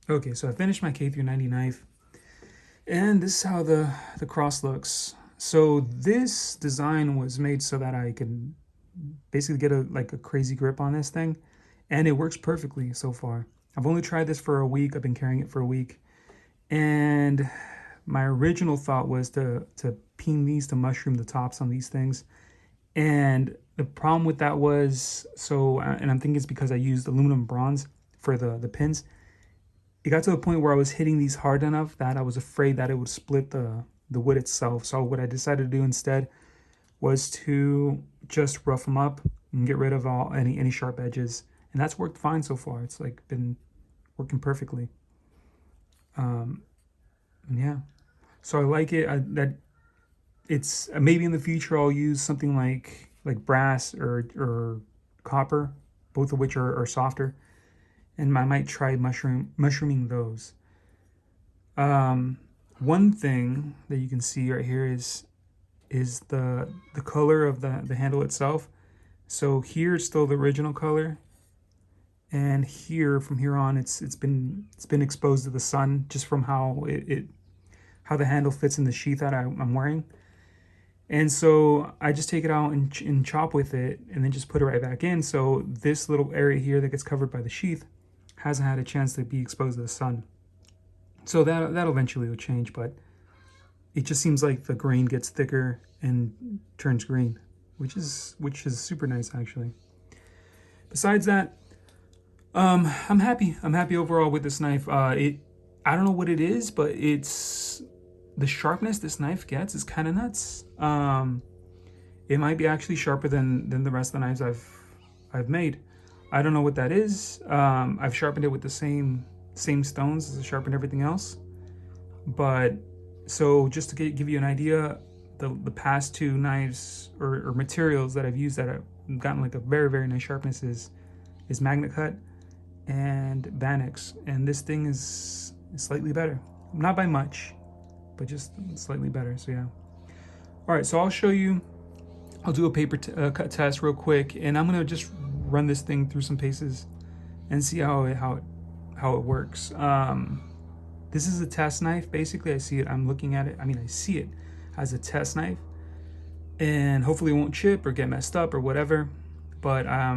Okay, so I finished my K390 knife, and this is how the cross looks. So this design was made so that I can basically get a crazy grip on this thing, and it works perfectly so far. I've only tried this for a week. I've been carrying it for a week, and my original thought was to peen these to mushroom the tops on these things. And the problem with that was, and I'm thinking it's because I used aluminum bronze for the pins. It got to a point where I was hitting these hard enough that I was afraid that it would split the wood itself. So what I decided to do instead was to just rough them up and get rid of any sharp edges, and that's worked fine so far. It's like been working perfectly. Um, and yeah, so I like it. That it's maybe in the future I'll use something like brass or copper, both of which are softer, and I might try mushrooming those. Um, One thing that you can see right here is the color of the handle itself. So here it's still the original color, and here from here on it's been exposed to the sun just from how the handle fits in the sheath that I'm wearing. And so I just take it out and chop with it and then just put it right back in. So this little area here that gets covered by the sheath hasn't had a chance to be exposed to the sun. So that eventually will change, but it just seems like the grain gets thicker and turns green, which is super nice actually. Besides that, I'm happy. I'm happy overall with this knife. I don't know what it is, but it's the sharpness this knife gets is kind of nuts. It might be actually sharper than the rest of the knives I've made. I don't know what that is. I've sharpened it with the same stones as I sharpened everything else. But so just to give you an idea, the past two knives or materials that I've used that have gotten like a very nice sharpness is Magnet Cut and Vanix, and this thing is slightly better, not by much, but just slightly better. So yeah. All right, so I'll show you. I'll do a paper cut test real quick, and I'm gonna just run this thing through some paces and see how it works. This is a test knife. Basically, I see it. I'm looking at it. I mean, I see it as a test knife, and hopefully it won't chip or get messed up or whatever. But I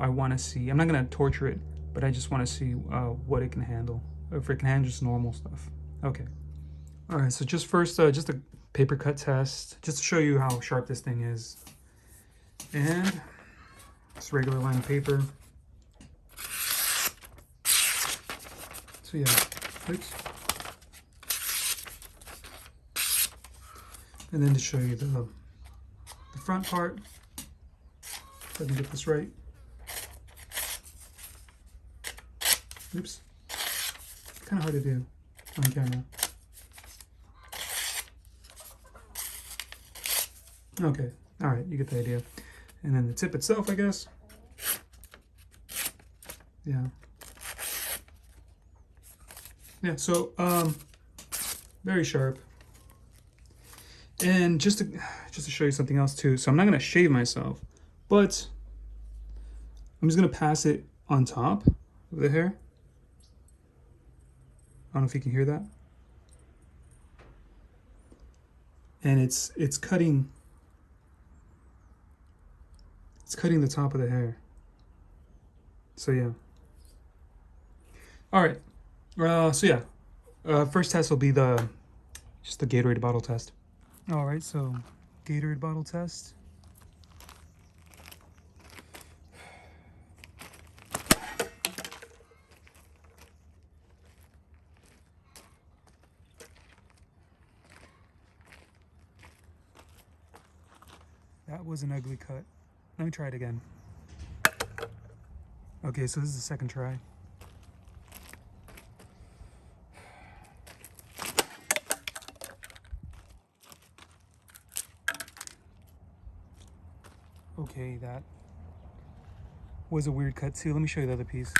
want to see. I'm not gonna torture it, but I just want to see what it can handle. If it can handle just normal stuff. Okay. All right. So just first, just a paper cut test, just to show you how sharp this thing is. And it's regular line paper. So yeah, oops. And then to show you the front part, if I can get this right. Oops, kind of hard to do on camera. Okay, all right, you get the idea. And then the tip itself, I guess. Yeah. Yeah, so very sharp. And just to show you something else too. So I'm not gonna shave myself, but I'm just gonna pass it on top of the hair. I don't know if you can hear that. And it's cutting the top of the hair. So yeah. All right. So yeah. First test will be just the Gatorade bottle test. All right. So Gatorade bottle test. That was an ugly cut. Let me try it again. Okay, so this is the second try. Okay, that was a weird cut too. Let me show you the other piece.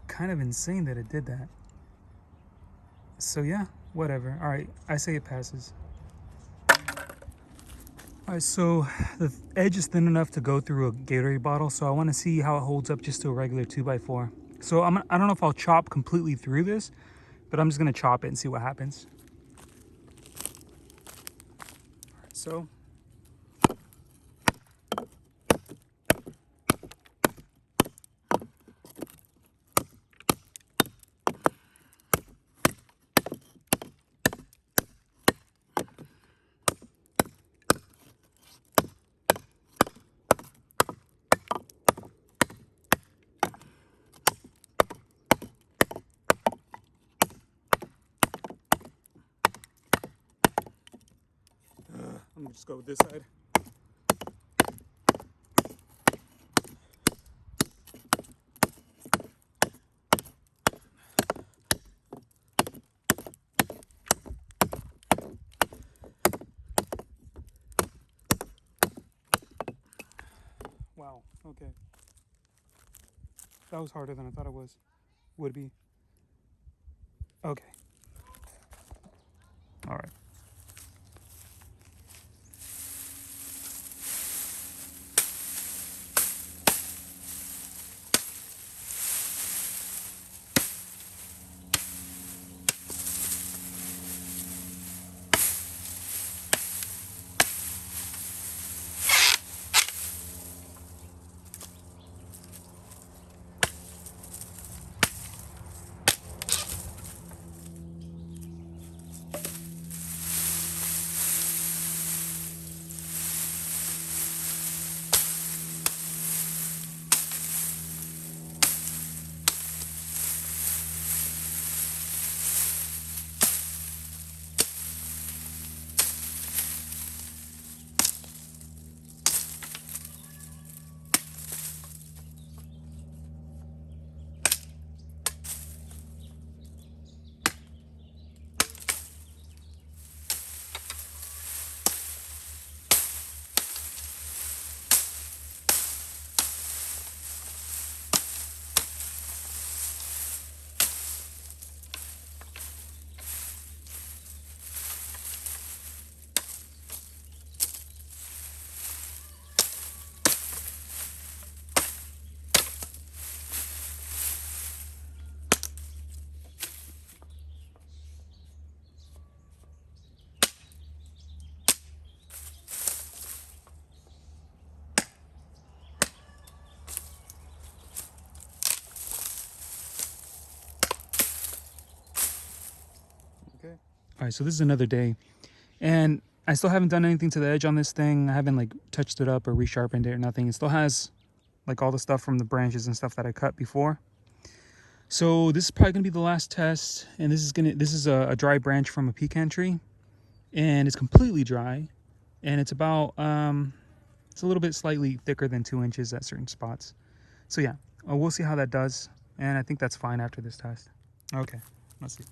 Kind of insane that it did that. So yeah, whatever. All right, I say it passes. All right, so the edge is thin enough to go through a Gatorade bottle, so I want to see how it holds up just to a regular 2x4. So I don't know if I'll chop completely through this, but I'm just gonna chop it and see what happens. All right, so I'm gonna just go with this side. Wow, okay. That was harder than I thought it would be. Okay. All right. Okay. All right, so this is another day, and I still haven't done anything to the edge on this thing. I haven't like touched it up or resharpened it or nothing. It still has like all the stuff from the branches and stuff that I cut before. So this is probably gonna be the last test, and this is a dry branch from a pecan tree, and it's completely dry, and it's about it's a little bit slightly thicker than 2 inches at certain spots. So yeah, we'll see how that does, and I think that's fine after this test. Okay, let's see.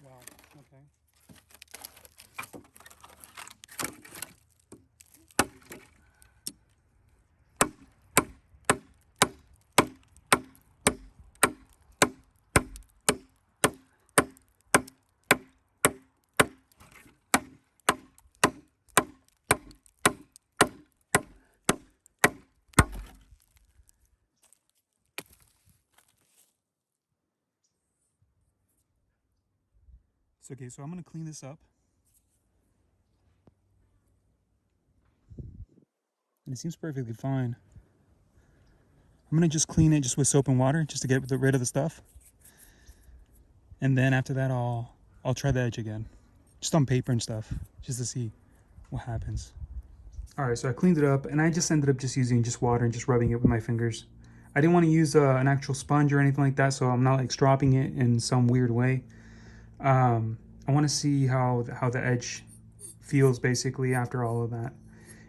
Wow, okay. So okay, so I'm gonna clean this up. And it seems perfectly fine. I'm gonna just clean it just with soap and water just to get rid of the stuff. And then after that I'll try the edge again. Just on paper and stuff, just to see what happens. All right, so I cleaned it up, and I just ended up just using just water and just rubbing it with my fingers. I didn't want to use an actual sponge or anything like that, so I'm not like stropping it in some weird way. I want to see how the edge feels basically after all of that.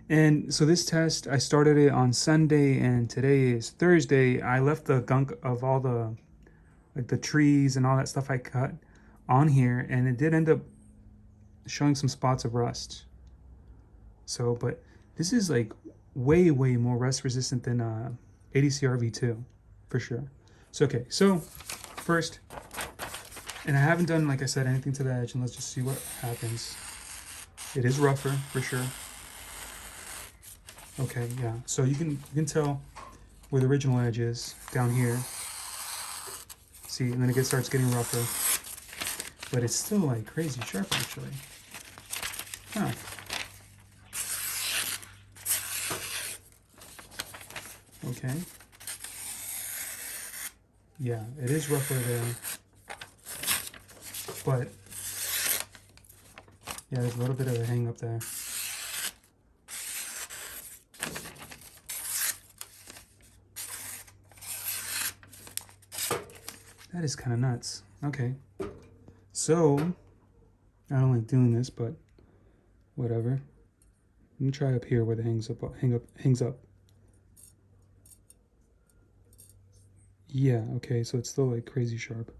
And so this test, I started it on Sunday, and today is Thursday. I left the gunk of all like the trees and all that stuff I cut on here, and it did end up showing some spots of rust. So, but this is like way, way more rust resistant than ADCR V2 for sure. So, okay, so first, and I haven't done, like I said, anything to the edge, and let's just see what happens. It is rougher for sure. Okay, yeah, so you can tell where the original edge is down here. See, and then it starts getting rougher, but it's still like crazy sharp actually. Huh. Okay. Yeah, it is rougher there, but yeah, there's a little bit of a hang up there. That is kind of nuts. Okay. So, I don't like doing this, but whatever. Let me try up here where the hangs up. Yeah, okay, so it's still like crazy sharp.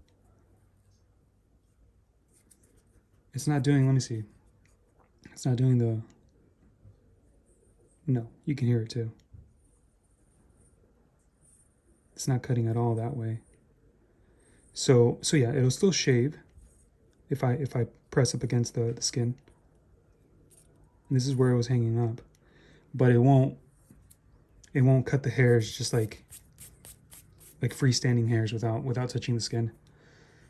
It's not doing, let me see. It's not doing the, no, you can hear it too. It's not cutting at all that way. So yeah, it'll still shave if I press up against the skin. And this is where it was hanging up, but it won't cut the hairs just like freestanding hairs without touching the skin.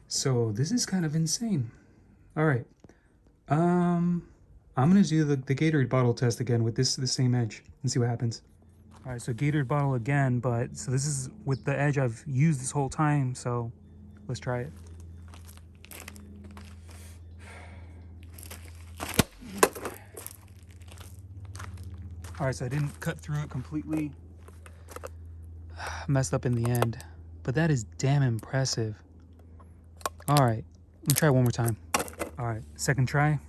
So this is kind of insane. All right, I'm gonna do the Gatorade bottle test again with this same edge and see what happens. All right, so Gatorade bottle again, but so this is with the edge I've used this whole time. So let's try it. All right, so I didn't cut through it completely. Messed up in the end, but that is damn impressive. All right, let me try it one more time. All right, second try.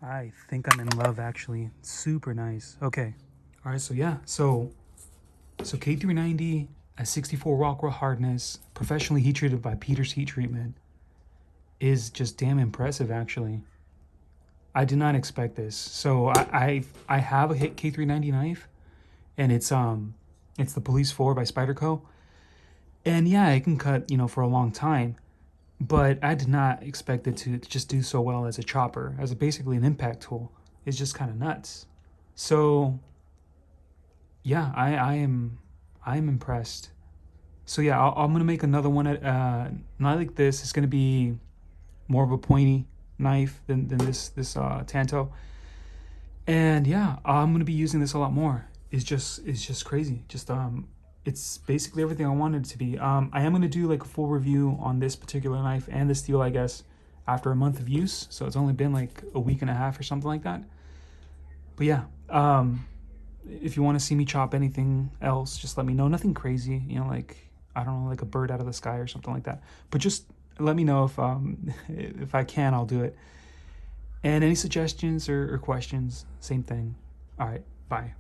I think I'm in love, actually. Super nice. Okay. All right, so yeah, so K390 at 64 Rockwell hardness, professionally heat treated by Peter's Heat Treatment, is just damn impressive, actually. I did not expect this. So I have a K390 knife, and it's the Police 4 by Spyderco, and yeah, it can cut for a long time, but I did not expect it to just do so well as a chopper, as basically an impact tool. It's just kind of nuts. So yeah, I'm impressed. So yeah, I'm gonna make another one at not like this. It's gonna be more of a pointy knife than this tanto. And yeah, I'm gonna be using this a lot more. It's just crazy. Just it's basically everything I wanted it to be. I am gonna do like a full review on this particular knife and the steel, I guess, after a month of use. So it's only been like a week and a half or something like that. But yeah, if you want to see me chop anything else, just let me know. Nothing crazy, like I don't know, like a bird out of the sky or something like that. But just let me know if I can, I'll do it. And any suggestions or questions, same thing. All right, bye.